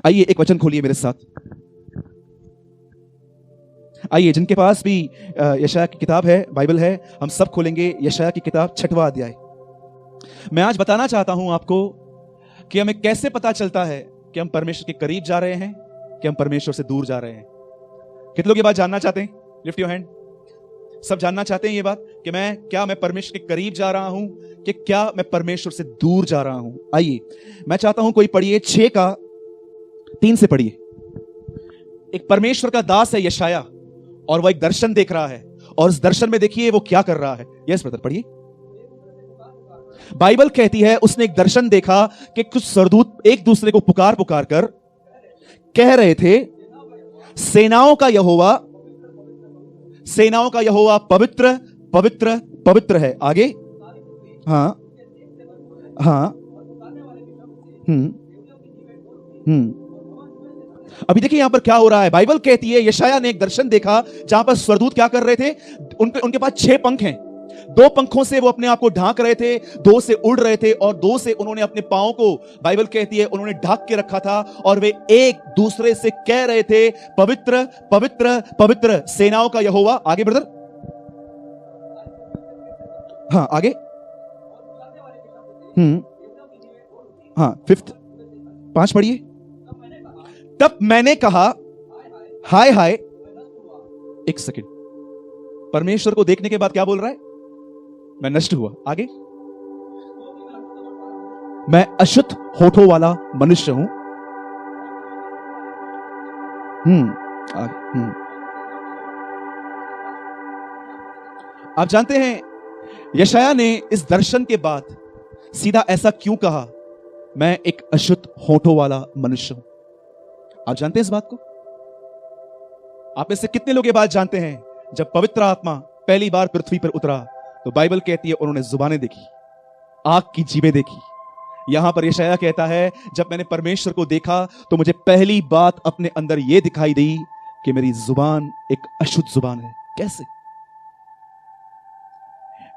आइए एक वचन खोलिए मेरे साथ। आइए, जिनके पास भी यशायाह की किताब है, बाइबल है, हम सब खोलेंगे यशायाह की किताब 6वां अध्याय। मैं आज बताना चाहता हूं आपको कि हमें कैसे पता चलता है कि हम परमेश्वर के करीब जा रहे हैं कि हम परमेश्वर से दूर जा रहे हैं। कितने लोग ये बात जानना चाहते हैं? Lift your hand. सब जानना चाहते हैं ये बात कि मैं परमेश्वर के करीब जा रहा हूं कि क्या मैं परमेश्वर से दूर जा रहा हूं। आइए, मैं चाहता हूं कोई पढ़िए 6:3 से पढ़िए। एक परमेश्वर का दास है यशायाह, और वह एक दर्शन देख रहा है, और उस दर्शन में देखिए वो क्या कर रहा है। यस ब्रदर, पढ़िए। बाइबल कहती है उसने एक दर्शन देखा कि कुछ स्वर्गदूत एक दूसरे को पुकार पुकार कर कह रहे थे, सेनाओं का यहोवा पवित्र पवित्र पवित्र है। आगे। हाँ हाँ। अभी देखिए यहां पर क्या हो रहा है। बाइबल कहती है यशायाह ने एक दर्शन देखा जहां पर स्वर्गदूत क्या कर रहे थे, उनके पास 6 पंख हैं। 2 पंखों से वो अपने आप को ढांक रहे थे, 2 से उड़ रहे थे, और 2 से उन्होंने अपने पांव को, बाइबल कहती है, उन्होंने ढांक के रखा था, और वे एक दूसरे से कह रहे थे, पवित्र पवित्र पवित्र सेनाओं का यहोवा। आगे ब्रदर। हाँ आगे। हाँ 5 पढ़िए। तब मैंने कहा हाय हाय। एक सेकंड, परमेश्वर को देखने के बाद क्या बोल रहा है? मैं नष्ट हुआ। आगे। मैं अशुद्ध होठों वाला मनुष्य हूं। आगे। आप जानते हैं यशायाह ने इस दर्शन के बाद सीधा ऐसा क्यों कहा, मैं एक अशुद्ध होठों वाला मनुष्य हूं? आप जानते हैं इस बात को? आप में से कितने लोग ये बात जानते हैं? जब पवित्र आत्मा पहली बार पृथ्वी पर उतरा तो बाइबल कहती है उन्होंने जुबानें देखी, आग की जीभें देखी। यहां पर यशायाह कहता है जब मैंने परमेश्वर को देखा तो मुझे पहली बात अपने अंदर यह दिखाई दी कि मेरी जुबान एक अशुद्ध जुबान है। कैसे?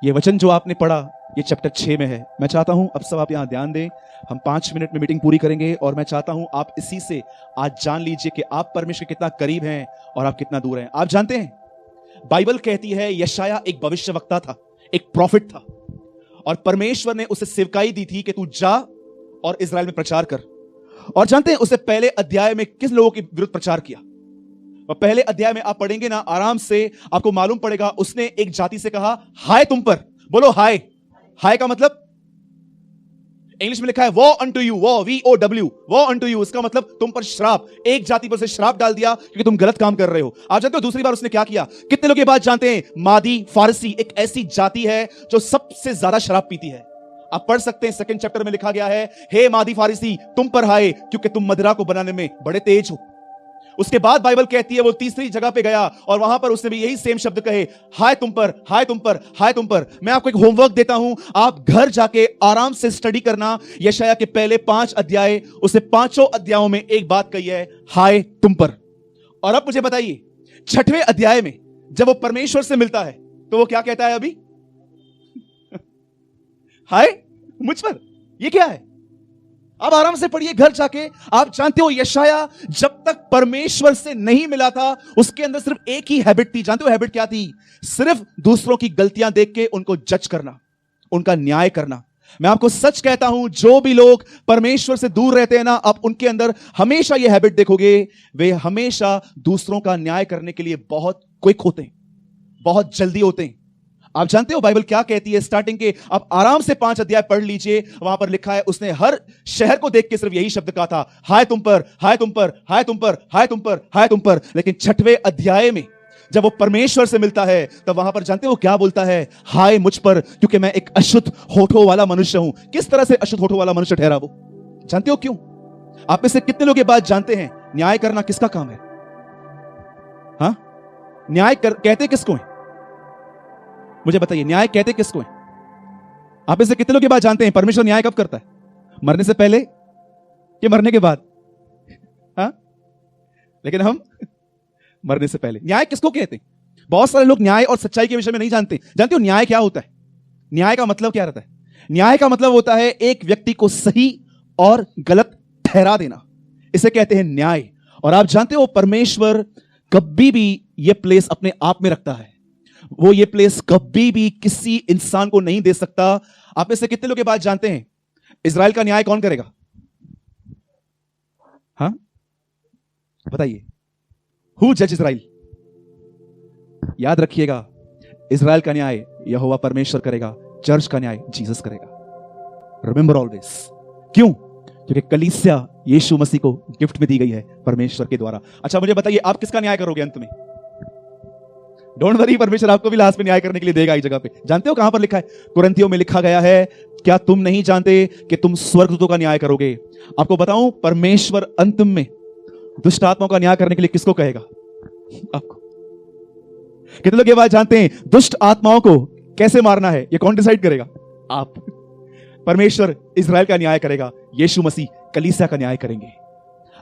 यह वचन जो आपने पढ़ा ये चैप्टर 6 में है। मैं चाहता हूं अब सब आप यहां ध्यान दें। हम 5 मिनट में मीटिंग पूरी करेंगे, और मैं चाहता हूं आप इसी से आज जान लीजिए कि आप परमेश्वर के कितना करीब हैं और आप कितना दूर हैं। आप जानते हैं बाइबल कहती है यशायाह एक भविष्यवक्ता था, एक प्रॉफिट था, और परमेश्वर ने उसे सेवकाई दी थी कि तू जा और इजराइल में प्रचार कर। और जानते हैं उसे पहले अध्याय में किस लोगों के विरुद्ध प्रचार किया? और पहले अध्याय में आप पढ़ेंगे ना, आराम से आपको मालूम पड़ेगा, उसने एक जाति से कहा हाय तुम पर। बोलो हाय। हाय का मतलब इंग्लिश में लिखा है वो अनटू यू, वो VOW, वो अनटू यू। इसका मतलब तुम पर श्राप, एक जाति पर से श्राप डाल दिया क्योंकि तुम गलत काम कर रहे हो। आप जानते हो दूसरी बार उसने क्या किया? कितने लोग ये बात जानते हैं? मादी फारसी एक ऐसी जाति है जो सबसे ज्यादा शराब पीती है। आप पढ़ सकते हैं 2nd चैप्टर में लिखा गया है, हे मादी फारसी तुम पर हाय क्योंकि तुम मदिरा को बनाने में बड़े तेज हो। उसके बाद बाइबल कहती है वो तीसरी जगह पे गया और वहां पर उसने भी यही सेम शब्द कहे, हाय तुम पर, हाय तुम पर, हाय तुम पर। मैं आपको एक होमवर्क देता हूं, आप घर जाके आराम से स्टडी करना। यशायाह के पहले 5 अध्याय, उसने 5 अध्यायों में एक बात कही है, हाय तुम पर। और अब मुझे बताइए 6वें अध्याय में जब वो परमेश्वर से मिलता है तो वो क्या कहता है? अभी हाय मुझ पर। ये क्या है? अब आराम से पढ़िए घर जाके। आप जानते हो यशायाह जब तक परमेश्वर से नहीं मिला था उसके अंदर सिर्फ एक ही हैबिट थी। जानते हो हैबिट क्या थी? सिर्फ दूसरों की गलतियां देख के उनको जज करना, उनका न्याय करना। मैं आपको सच कहता हूं, जो भी लोग परमेश्वर से दूर रहते हैं ना, आप उनके अंदर हमेशा यह हैबिट देखोगे, वे हमेशा दूसरों का न्याय करने के लिए बहुत क्विक होते हैं, बहुत जल्दी होते हैं। आप जानते हो बाइबल क्या कहती है स्टार्टिंग के? आप आराम से 5 अध्याय पढ़ लीजिए, वहां पर लिखा है उसने हर शहर को देख के सिर्फ यही शब्द कहा था, हाय तुम पर, हाय तुम पर, हाय तुम पर, हाय तुम पर, हाय तुम पर। लेकिन 6वें अध्याय में जब वो परमेश्वर से मिलता है तब वहां पर जानते हो क्या बोलता है? हाय मुझ पर क्योंकि मैं एक अशुद्ध होठों वाला मनुष्य हूं। किस तरह से अशुद्ध होठों वाला मनुष्य ठहरा वो? जानते हो क्यों? आप में से कितने लोग ये बात जानते हैं? न्याय करना किसका काम है? हाँ, न्याय कहते किसको है? मुझे बताइए, न्याय कहते किसको है? आप में से कितने लोग ये बात जानते हैं? परमेश्वर न्याय कब करता है? मरने से पहले कि मरने के बाद? हाँ, लेकिन हम मरने से पहले। न्याय किसको कहते हैं? बहुत सारे लोग न्याय और सच्चाई के विषय में नहीं जानते। जानते हो न्याय क्या होता है? न्याय का मतलब क्या रहता है? न्याय का मतलब होता है एक व्यक्ति को सही और गलत ठहरा देना। इसे कहते हैं न्याय। और आप जानते हो परमेश्वर कभी भी यह प्लेस अपने आप में रखता है। वो ये प्लेस कभी भी किसी इंसान को नहीं दे सकता। आप में से कितने लोग ये बात जानते हैं, इजराइल का न्याय कौन करेगा? हाँ बताइए, हु जज इजराइल? याद रखिएगा, इजराइल का न्याय यहोवा परमेश्वर करेगा, चर्च का न्याय जीसस करेगा। Remember always. क्यों? क्योंकि कलीसिया यीशु मसीह को गिफ्ट में दी गई है परमेश्वर के द्वारा। अच्छा मुझे बताइए, आप किसका न्याय करोगे अंत में? डोंट वरी, परमेश्वर आपको भी लास्ट में न्याय करने के लिए देगा। इस जगह पे जानते हो कहां पर लिखा है? कुरिन्थियों में लिखा गया है, क्या तुम नहीं जानते कि तुम स्वर्गदूतों का न्याय करोगे? आपको बताऊं, परमेश्वर अंत में दुष्ट आत्माओं का न्याय करने के लिए किसको कहेगा? आपको। कितने लोग ये बात जानते हैं, दुष्ट आत्माओं को कैसे मारना है ये कौन डिसाइड करेगा? आप। परमेश्वर इजराइल का न्याय करेगा, यीशु मसीह कलीसिया का न्याय करेंगे।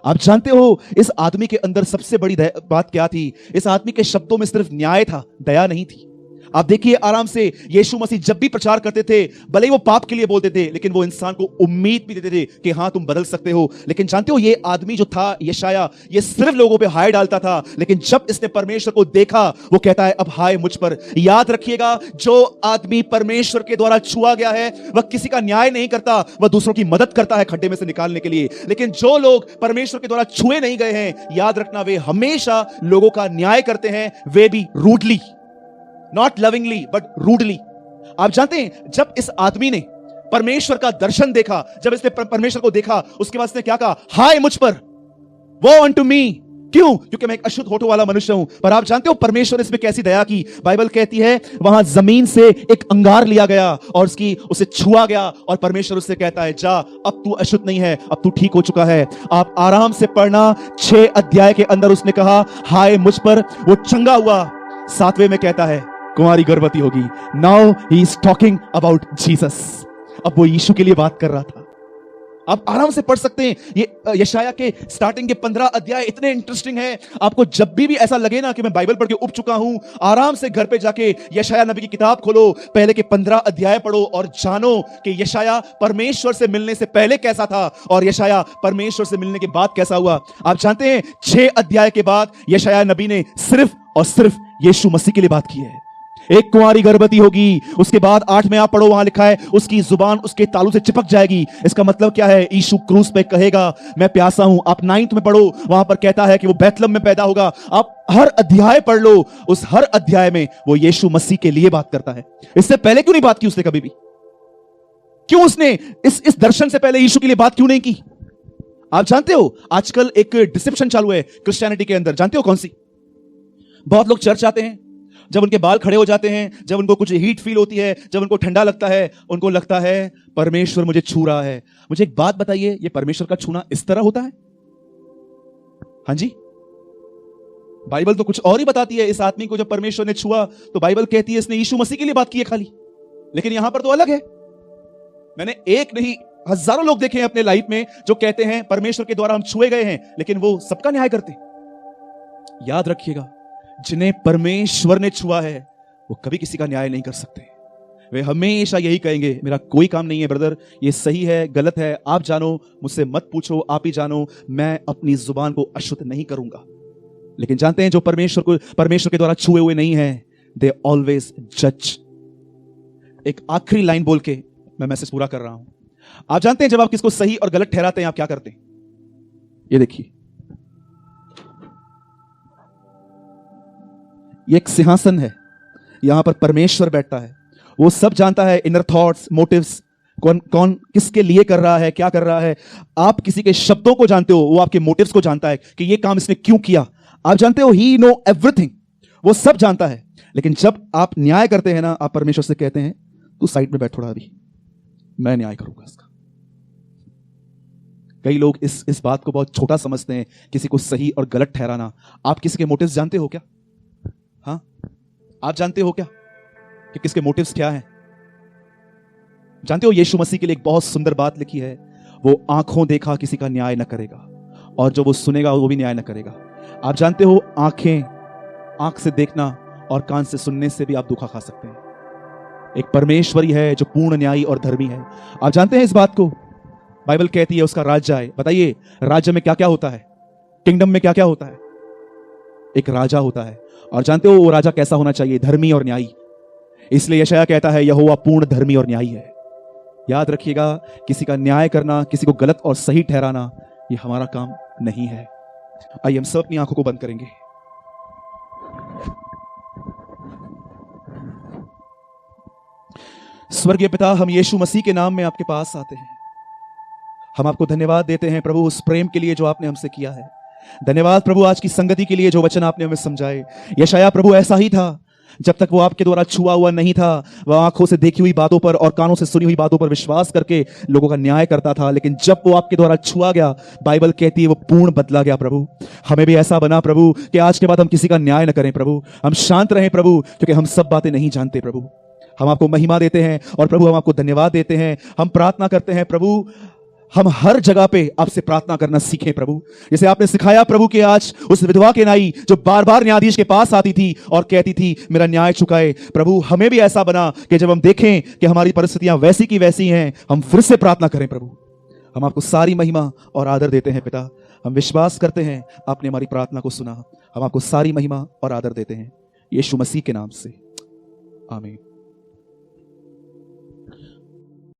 आप जानते हो इस आदमी के अंदर सबसे बड़ी बात क्या थी? इस आदमी के शब्दों में सिर्फ न्याय था, दया नहीं थी। आप देखिए आराम से, यीशु मसीह जब भी प्रचार करते थे, भले ही वो पाप के लिए बोलते थे, लेकिन वो इंसान को उम्मीद भी देते थे कि हां तुम बदल सकते हो। लेकिन जानते हो ये आदमी जो था यशायाह, ये सिर्फ लोगों पे हाय डालता था, लेकिन जब इसने परमेश्वर को देखा, वो कहता है अब हाय मुझ पर। याद रखिएगा, जो आदमी परमेश्वर के द्वारा छुआ गया है वह किसी का न्याय नहीं करता, वह दूसरों की मदद करता है खड्डे में से निकालने के लिए। लेकिन जो लोग परमेश्वर के द्वारा छुए नहीं गए हैं, याद रखना, वे हमेशा लोगों का न्याय करते हैं, वे भी rudely, not lovingly but rudely. आप जानते हैं जब इस आदमी ने परमेश्वर का दर्शन देखा, जब इसने परमेश्वर को देखा, उसके बाद इसने क्या कहा? हाय मुझ पर, वो अनटू मी। क्यों? क्योंकि मैं एक अशुद्ध होठों वाला मनुष्य हूं। पर आप जानते हो परमेश्वर इसमें कैसी दया की? बाइबल कहती है वहां जमीन से एक अंगार लिया गया और उसे छुआ गया, और परमेश्वर उससे कहता है जा, अब तू अशुद्ध नहीं है, अब तू ठीक हो चुका है। आप आराम से पढ़ना, 6 अध्याय के अंदर उसने कहा हाय मुझ पर, वो चंगा हुआ। 7वें में कहता है कुंवारी गर्भवती होगी। Now he is talking about Jesus. अब वो यीशु के लिए बात कर रहा था। आप आराम से पढ़ सकते हैं। ये यशायाह के स्टार्टिंग के 15 अध्याय इतने इंटरेस्टिंग है। आपको जब भी ऐसा लगे ना कि मैं बाइबल पढ़ के उब चुका हूं, आराम से घर पे जाके यशायाह नबी की किताब खोलो, पहले के 15 अध्याय पढ़ो और जानो कि यशायाह परमेश्वर से मिलने से पहले कैसा था और यशायाह परमेश्वर से मिलने के बाद कैसा हुआ। आप जानते हैं 6 अध्याय के बाद यशायाह नबी ने सिर्फ और सिर्फ यीशु मसीह के लिए बात की है। एक कुंवारी गर्भवती होगी, उसके बाद 8 में आप पढ़ो, वहां लिखा है उसकी जुबान उसके तालू से चिपक जाएगी। इसका मतलब क्या है? यीशु क्रूस पे कहेगा मैं प्यासा हूं। आप 9 में पढ़ो, वहां पर कहता है कि वो बैतलहम में पैदा होगा। आप हर अध्याय पढ़ लो, उस हर अध्याय में वो यीशु मसीह के लिए बात करता है। इससे पहले क्यों नहीं बात की उसने कभी भी? क्यों उसने इस दर्शन से पहले यीशु के लिए बात क्यों नहीं की? आप जानते हो आजकल एक डिसेप्शन चालू है क्रिश्चियनिटी के अंदर, जानते हो कौन सी? बहुत लोग चर्च आते हैं, जब उनके बाल खड़े हो जाते हैं, जब उनको कुछ हीट फील होती है, जब उनको ठंडा लगता है, उनको लगता है परमेश्वर मुझे छू रहा है। मुझे एक बात बताइए, ये परमेश्वर का छूना इस तरह होता है? हां जी, बाइबल तो कुछ और ही बताती है। इस आदमी को जब परमेश्वर ने छुआ तो बाइबल कहती है इसने यीशु मसीह के लिए बात की है खाली, लेकिन यहां पर तो अलग है। मैंने एक नहीं हजारों लोग देखे हैं अपने लाइफ में जो कहते हैं परमेश्वर के द्वारा हम छुए गए हैं, लेकिन वो सबका न्याय करते। याद रखिएगा, जिन्हें परमेश्वर ने छुआ है वो कभी किसी का न्याय नहीं कर सकते। वे हमेशा यही कहेंगे मेरा कोई काम नहीं है ब्रदर, ये सही है गलत है आप जानो, मुझसे मत पूछो, आप ही जानो, मैं अपनी जुबान को अशुद्ध नहीं करूंगा। लेकिन जानते हैं जो परमेश्वर के द्वारा छुए हुए नहीं है, दे ऑलवेज जज। एक आखिरी लाइन बोल के मैं मैसेज पूरा कर रहा हूं। आप जानते हैं जब आप किसको सही और गलत ठहराते हैं आप क्या करते हैं? ये देखिए, ये एक सिंहासन है, यहां पर परमेश्वर बैठता है, वो सब जानता है, इनर थॉट्स, मोटिव्स, कौन किसके लिए कर रहा है, क्या कर रहा है। आप किसी के शब्दों को जानते हो, वो आपके मोटिव्स को जानता है कि ये काम इसने क्यों किया। आप जानते हो ही नो एवरीथिंग, वो सब जानता है। लेकिन जब आप न्याय करते हैं ना, आप परमेश्वर से कहते हैं तू साइड में बैठ थोड़ा, अभी मैं न्याय करूंगा इसका। कई लोग इस बात को बहुत छोटा समझते हैं, किसी को सही और गलत ठहराना। आप किसी के मोटिव्स जानते हो क्या? हाँ, आप जानते हो क्या कि किसके मोटिव्स क्या हैं? जानते हो यीशु मसीह के लिए एक बहुत सुंदर बात लिखी है, वो आंखों देखा किसी का न्याय न करेगा और जो वो सुनेगा वो भी न्याय न करेगा। आप जानते हो आंख से देखना और कान से सुनने से भी आप धोखा खा सकते हैं। एक परमेश्वरी है जो पूर्ण न्यायी और धर्मी है। आप जानते हैं इस बात को? बाइबल कहती है उसका राज्य आए। बताइए राज्य में क्या क्या होता है, किंगडम में क्या क्या होता है? एक राजा होता है। और जानते हो वो राजा कैसा होना चाहिए? धर्मी और न्यायी। इसलिए यशायाह कहता है यहोवा पूर्ण धर्मी और न्यायी है। याद रखिएगा, किसी का न्याय करना, किसी को गलत और सही ठहराना, ये हमारा काम नहीं है। आइए हम सब अपनी आंखों को बंद करेंगे। स्वर्गीय पिता, हम यीशु मसीह के नाम में आपके पास आते हैं। हम आपको धन्यवाद देते हैं प्रभु उस प्रेम के लिए जो आपने हमसे किया है। धन्यवाद प्रभु आज की संगति के लिए जो वचन आपने हमें समझाए। यशायाह प्रभु ऐसा ही था, जब तक वो आपके द्वारा छुआ हुआ नहीं था, वह आंखों से देखी हुई बातों पर और कानों से सुनी हुई बातों पर विश्वास करके लोगों का न्याय करता था। लेकिन जब वो आपके द्वारा छुआ गया, बाइबल कहती है वो पूर्ण बदला गया। प्रभु हमें भी ऐसा बना प्रभु कि आज के बाद हम किसी का न्याय न करें प्रभु, हम शांत रहें प्रभु, क्योंकि हम सब बातें नहीं जानते प्रभु। हम आपको महिमा देते हैं और प्रभु हम आपको धन्यवाद देते हैं। हम प्रार्थना करते हैं प्रभु, हम हर जगह पे आपसे प्रार्थना करना सीखें प्रभु, जैसे आपने सिखाया प्रभु कि आज उस विधवा के नाई जो बार बार न्यायाधीश के पास आती थी और कहती थी मेरा न्याय चुकाए। प्रभु हमें भी ऐसा बना कि जब हम देखें कि हमारी परिस्थितियां वैसी की वैसी हैं, हम फिर से प्रार्थना करें प्रभु। हम आपको सारी महिमा और आदर देते हैं पिता। हम विश्वास करते हैं आपने हमारी प्रार्थना को सुना। हम आपको सारी महिमा और आदर देते हैं यीशु मसीह के नाम से, आमीन।